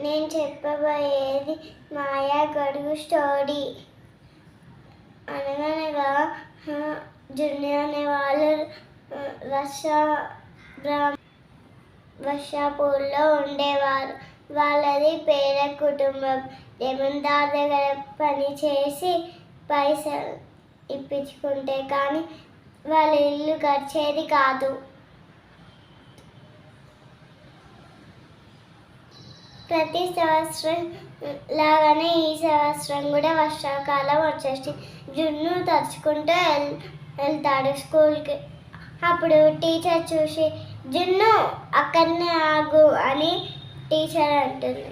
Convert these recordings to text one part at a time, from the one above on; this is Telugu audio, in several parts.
నేను చెప్పబోయేది మాయా గడుగు స్టోరీ. అనగనగా జున్ను అనే వాళ్ళు వర్షాపూర్లో ఉండేవారు. వాళ్ళది పేద కుటుంబం. జమీందారు దగ్గర పని చేసి పైసలు ఇప్పించుకుంటే కానీ వాళ్ళ ఇల్లు గడిచేది కాదు. ప్రతి సంవత్సరం లాగానే ఈ సంవత్సరం కూడా వర్షాకాలం వచ్చేసి జున్ను తడుచుకుంటూ వెళ్తాడు స్కూల్కి. అప్పుడు టీచర్ చూసి జున్ను అక్కడనే ఆగు అని టీచర్ అంటుంది.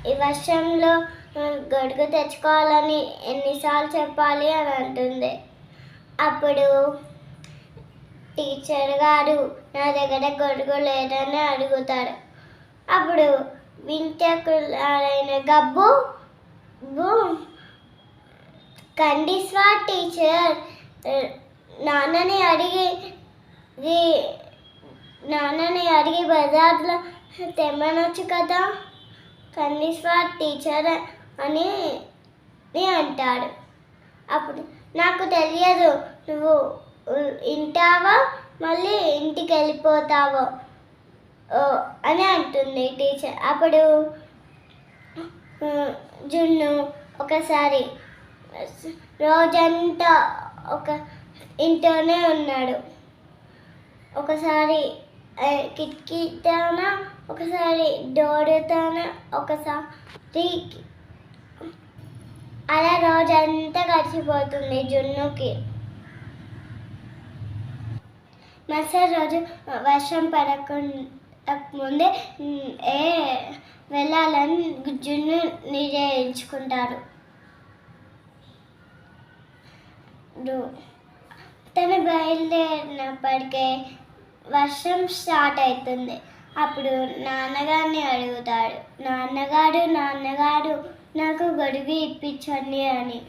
ఈ వర్షంలో గొడుగు తెచ్చుకోవాలని ఎన్నిసార్లు చెప్పాలి అని అంటుంది. అప్పుడు టీచర్ గారు నా దగ్గర గొడుగు లేదని అడుగుతాడు. అప్పుడు వింటకులైన గబ్బు ఖండిస్వా టీచర్, నాన్నని అడిగి బజార్లో తెమ్మనొచ్చు కదా, ఖండిస్వా టీచర్ అని అంటాడు. అప్పుడు నాకు తెలియదు, నువ్వు వింటావో మళ్ళీ ఇంటికి వెళ్ళిపోతావో అని అంటుంది టీచర్. అప్పుడు జున్ను ఒకసారి రోజంతా ఒక ఇంట్లోనే ఉన్నాడు. ఒకసారి కిటికీతోన, ఒకసారి డోర్తోన, ఒకసారి అలా రోజంతా గడిచిపోతుంది జున్నుకి. మరుసటి రోజు వర్షం పడకముందే వెళ్ళాలని జున్ను నిర్ణయించుకుంటారు. తను బయలుదేరినప్పటికే వర్షం స్టార్ట్ అవుతుంది. అప్పుడు నాన్నగారిని అడుగుతాడు, నాన్నగారు నాకు గొడుగు ఇప్పించండి అని.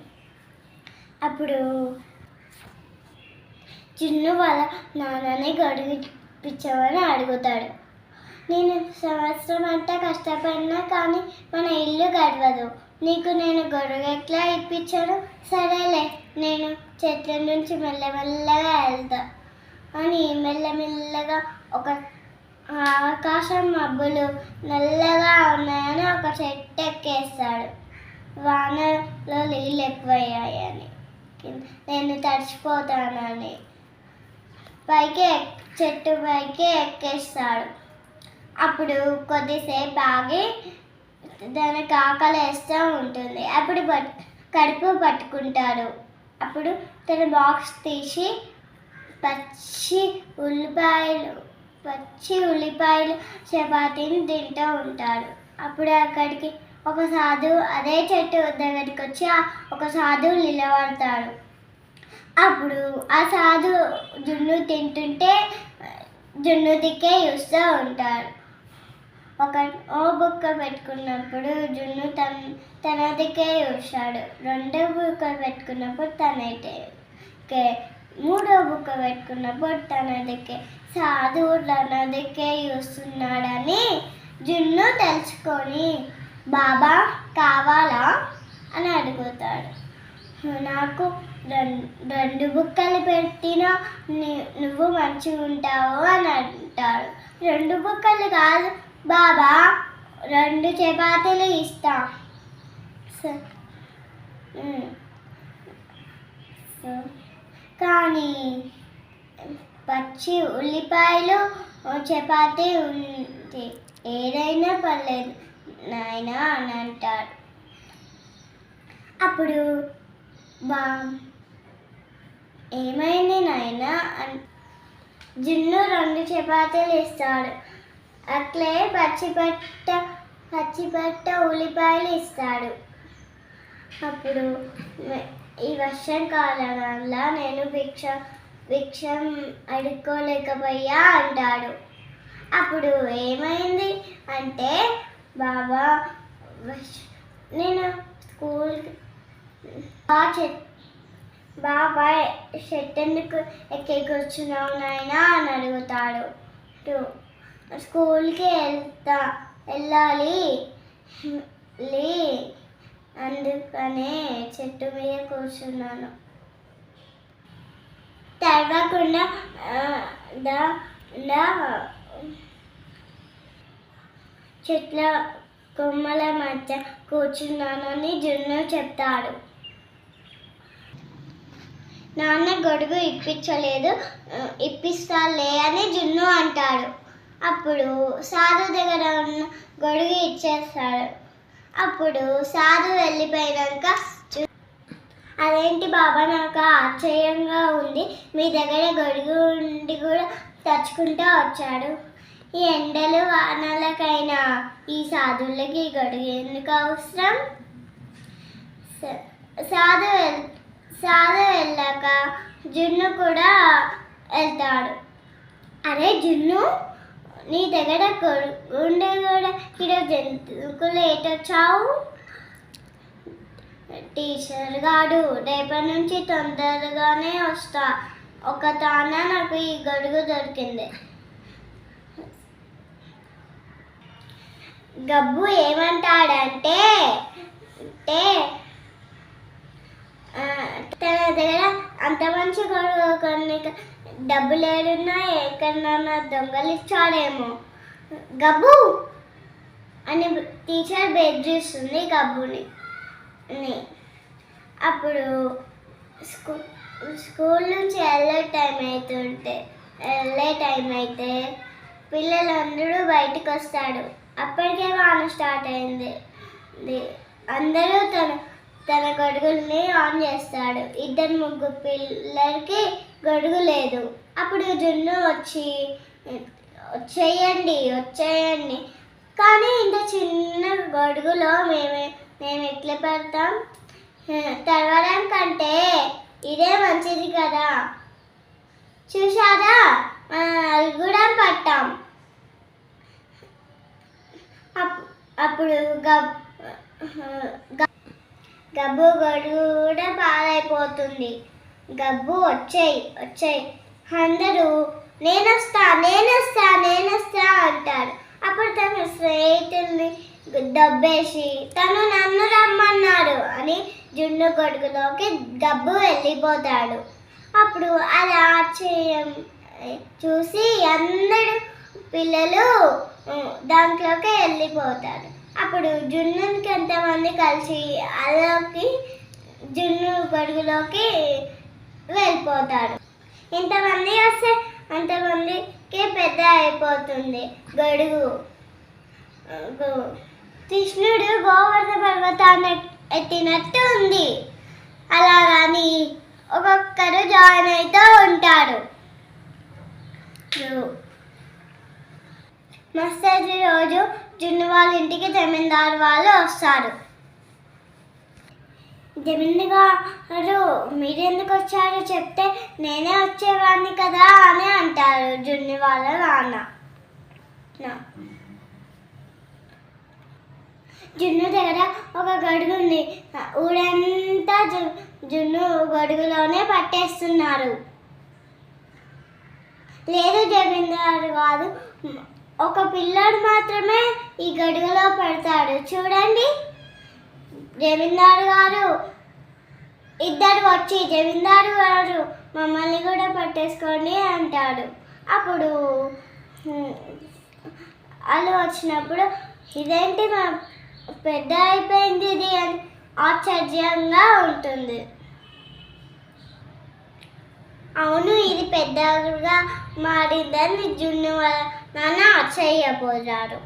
అప్పుడు జున్ను వాళ్ళ నాన్నని గొడుగు ఇప్పించమని అడుగుతాడు. నేను సంవత్సరం అంతా కష్టపడినా కానీ మన ఇల్లు గడవదు, నీకు నేను గొడుగు ఎట్లా ఇప్పించాను, సరేలే నేను చెట్ల నుంచి మెల్లమెల్లగా వెళ్తా అని మెల్లమెల్లగా ఒక ఆకాశం మబ్బులు నల్లగా ఉన్నాయని ఒక చెట్టు ఎక్కేస్తాడు. వానలో నీళ్ళు ఎక్కువయ్యాయని, నేను తడిచిపోతానని చెట్టు పైకి ఎక్కేస్తాడు. అప్పుడు కొద్దిసేపు ఆగి దానికి ఆకలి వేస్తూ ఉంటుంది. అప్పుడు కడుపు పట్టుకుంటాడు. అప్పుడు తన బాక్స్ తీసి పచ్చి ఉల్లిపాయలు చపాతీని తింటూ ఉంటాడు. అప్పుడు అక్కడికి ఒక సాధువు అదే చెట్టు దగ్గరికి వచ్చి ఒక సాధువు నిలబడతాడు. అప్పుడు ఆ సాధువు జున్ను తింటుంటే జున్ను దిక్కే చూస్తూ ఉంటాడు. ఓ బుక్క పెట్టుకున్నప్పుడు జున్ను తన దిక్కే చూస్తాడు. రెండో బుక్క పెట్టుకున్నప్పుడు మూడో బుక్క పెట్టుకున్నప్పుడు తన దిక్కే. సాధువు తన దిక్కే చూస్తున్నాడని జున్ను తెలుసుకొని బాబా కావాలా అని అడుగుతాడు. నాకు రెండు బుక్కలు పెట్టినా నువ్వు మంచిగా ఉంటావు అని అంటాడు. 2 బుక్కలు కాదు బాబా, 2 చపాతీలు ఇస్తా. కానీ పచ్చి ఉల్లిపాయలు చపాతీ ఉంది, ఏదైనా పర్లేదు నాయనా అని అంటాడు. అప్పుడు ఏమైంది నాయనా అని జున్ను 2 చపాతీలు ఇస్తాడు. అట్లే పచ్చిపట్ట ఉల్లిపాయలు ఇస్తాడు. అప్పుడు ఈ వర్షాకాలం వల్ల నేను భిక్షం అడుక్కోలేకపోయా అంటాడు. అప్పుడు ఏమైంది అంటే బాబా నేను స్కూల్కి బాబాయ్ చెట్టు ఎందుకు ఎక్కి కూర్చున్నావు నాయనా అని అడుగుతాడు. స్కూల్కి వెళ్తా వెళ్ళాలి అందుకనే చెట్టు మీద కూర్చున్నాను. తడవకుండా చెట్ల కొమ్మల మధ్య కూర్చున్నాను అని జున్ను చెప్తాడు. నాన్న గొడుగు ఇప్పించలేదు, ఇప్పిస్తాలే అని జున్ను అంటాడు. అప్పుడు సాధు దగ్గర ఉన్న గొడుగు ఇచ్చేస్తాడు. అప్పుడు సాధు వెళ్ళిపోయాక, అదేంటి బాబా, నాకు ఆశ్చర్యంగా ఉంది, మీ దగ్గర గొడుగు ఉండి కూడా తచ్చుకుంటూ వచ్చాడు. ఈ ఎండలు వానలకైనా ఈ సాధువులకి గొడుగు ఎందుకు అవసరం? సాధు వెళ్ళాక జున్ను కూడా వెళ్తాడు. అరే జున్ను, నీ దగ్గర ఉండే కూడా ఈరోజు ఎందుకు లేట్ వచ్చావు? టీచర్ గారు రేపటి నుంచి తొందరగానే వస్తా, ఒక తాన నాకు ఈ గొడుగు దొరికింది. గబ్బు ఏమంటాడంటే, తన దగ్గర అంత మంచి గొడుగు కొన్ని డబ్బులు ఏడున్నాయి, ఎక్కడన్నా దొంగలిచ్చాడేమో. గబ్బు అని టీచర్ బెదిరిస్తుంది గబ్బుని. అప్పుడు స్కూల్ నుంచి వెళ్ళే టైం అయితే పిల్లలందరూ బయటకు వస్తాడు. అప్పటికే వాన స్టార్ట్ అయింది. అందరూ తన గొడుగుల్ని ఆన్ చేస్తాడు. 2-3 పిల్లలకి గొడుగు లేదు. అప్పుడు జున్ను వచ్చేయండి కానీ ఇంత చిన్న గొడుగులో మేము ఎట్లా పెడతాం? తడవడం కంటే ఇదే మంచిది కదా, చూసారా కూడా పట్టాం. అప్పుడు గబ్బు గొడుగు కూడా పాడైపోతుంది. గబ్బు వచ్చాయి అందరూ నేనొస్తా అంటారు. అప్పుడు తన స్నేహితుల్ని దబ్బేసి తను నన్ను రమ్మన్నాడు అని జున్ను గొడుగులోకి గబ్బు వెళ్ళిపోతాడు. అప్పుడు అలా చూసి అందరూ పిల్లలు దాంట్లోకి వెళ్ళిపోతారు. అప్పుడు జున్నుకి ఎంతమంది కలిసి అలోకి జున్ను గొడుగులోకి వెళ్ళిపోతారు. ఇంతమంది వస్తే అంతమందికి పెద్ద అయిపోతుంది గొడుగు. కృష్ణుడు గోవర్ధన పర్వతాన్ని ఎత్తినట్టు ఉంది. అలాగని ఒక్కొక్కరు జాయిన్ అవుతూ ఉంటారు. మరుసటి రోజు జున్ను వాళ్ళ ఇంటికి జమీందారు వాళ్ళు వస్తారు. జమీందారు మీరెందుకు వచ్చారో చెప్తే నేనే వచ్చేవాడిని కదా అని అంటారు జున్ను వాళ్ళ నాన్న. జున్ను దగ్గర ఒక గొడుగు ఉంది. ఊరంతా జున్ను గొడుగులోనే పట్టేస్తున్నారు. లేదు జమీందారు కాదు, ఒక పిల్లాడు మాత్రమే ఈ గొడుగులో పడతాడు, చూడండి. జమీందారు గారు ఇద్దరు వచ్చి జమీందారు గారు మమ్మల్ని కూడా పట్టేసుకోండి అంటాడు. అప్పుడు వాళ్ళు వచ్చినప్పుడు ఇదేంటి మా పెద్ద అయిపోయింది ఇది అని ఆశ్చర్యంగా ఉంటుంది. అవును, ఇది పెద్దగా మారిందని జున్ను వాళ్ళ నాన్న ఆశ్చర్యపోయారు.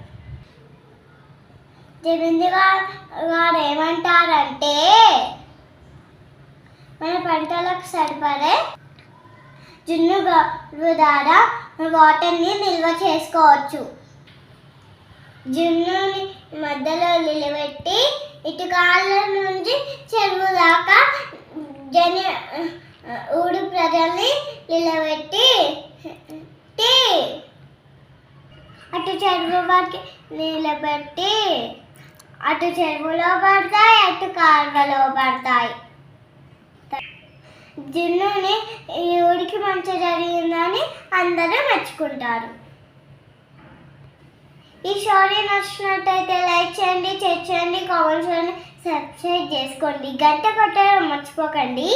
జమీందారు గారు ఏమంటారంటే, మన పంటలకు సరిపడే జున్ను ద్వారా వాటర్ని నిల్వ చేసుకోవచ్చు. జున్నుని మధ్యలో నిలబెట్టి ఇటుకాళ్ళ నుంచి చెరువు దాకా ఊరు ప్రజల్ని నిలబెట్టి అటు చెరువు వారికి నిలబెట్టి అటు చెరువులో పడతాయి, అటు కాలువలో పడతాయి. జున్నుని ఈ ఊరికి మంచి జరిగిందని అందరూ మెచ్చుకుంటారు. ఈ స్టోరీ నచ్చినట్టయితే లైక్ చేయండి, షేర్ చేయండి, కామెంట్ చేయండి, సబ్స్క్రైబ్ చేసుకోండి, గంట కొట్టడం మర్చిపోకండి.